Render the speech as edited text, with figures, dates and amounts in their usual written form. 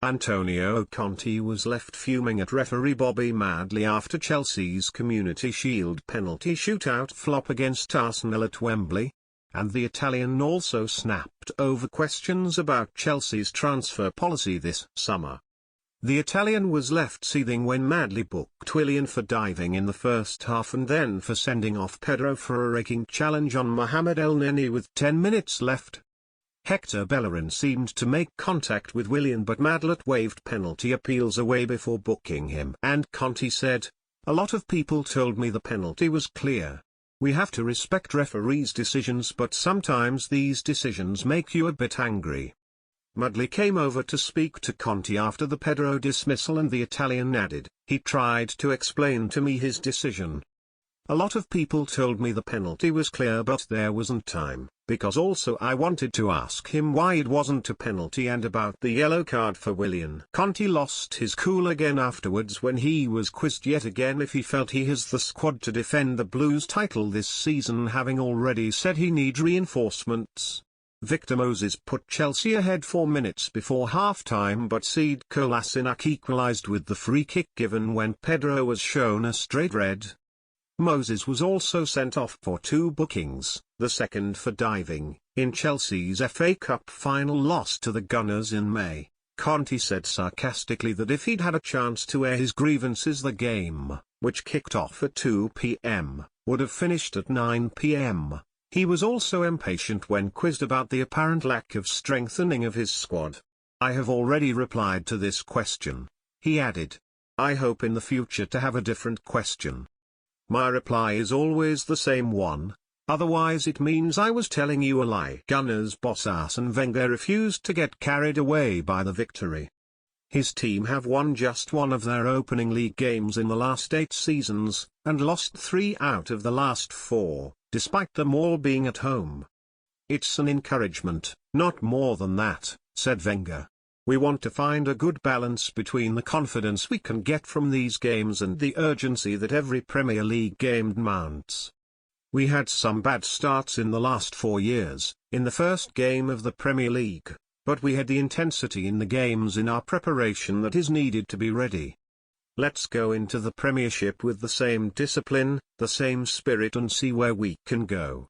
Antonio Conte was left fuming at referee Bobby Madley after Chelsea's Community Shield penalty shootout flop against Arsenal at Wembley. And the Italian also snapped over questions about Chelsea's transfer policy this summer. The Italian was left seething when Madley booked Willian for diving in the first half and then for sending off Pedro for a raking challenge on Mohamed El Neni with 10 minutes left. Hector Bellerin seemed to make contact with Willian, but Madley waved penalty appeals away before booking him. And Conte said, "A lot of people told me the penalty was clear. We have to respect referees' decisions, but sometimes these decisions make you a bit angry." Madley came over to speak to Conte after the Pedro dismissal, and the Italian added, "He tried to explain to me his decision. A lot of people told me the penalty was clear, but there wasn't time, because also I wanted to ask him why it wasn't a penalty and about the yellow card for Willian." Conte lost his cool again afterwards when he was quizzed yet again if he felt he has the squad to defend the Blues' title this season, having already said he needs reinforcements. Victor Moses put Chelsea ahead 4 minutes before half-time, but Sead Kolasinac equalised with the free kick given when Pedro was shown a straight red. Moses was also sent off for 2 bookings, the second for diving, in Chelsea's FA Cup final loss to the Gunners in May. Conte said sarcastically that if he'd had a chance to air his grievances, the game, which kicked off at 2 p.m., would have finished at 9 p.m. He was also impatient when quizzed about the apparent lack of strengthening of his squad. "I have already replied to this question," he added. "I hope in the future to have a different question. My reply is always the same one, otherwise it means I was telling you a lie." Gunners boss Arsene Wenger refused to get carried away by the victory. His team have won just one of their opening league games in the last 8 seasons, and lost 3 out of the last 4, despite them all being at home. "It's an encouragement, not more than that," said Wenger. "We want to find a good balance between the confidence we can get from these games and the urgency that every Premier League game demands. We had some bad starts in the last 4 years, in the first game of the Premier League, but we had the intensity in the games in our preparation that is needed to be ready. Let's go into the Premiership with the same discipline, the same spirit, and see where we can go."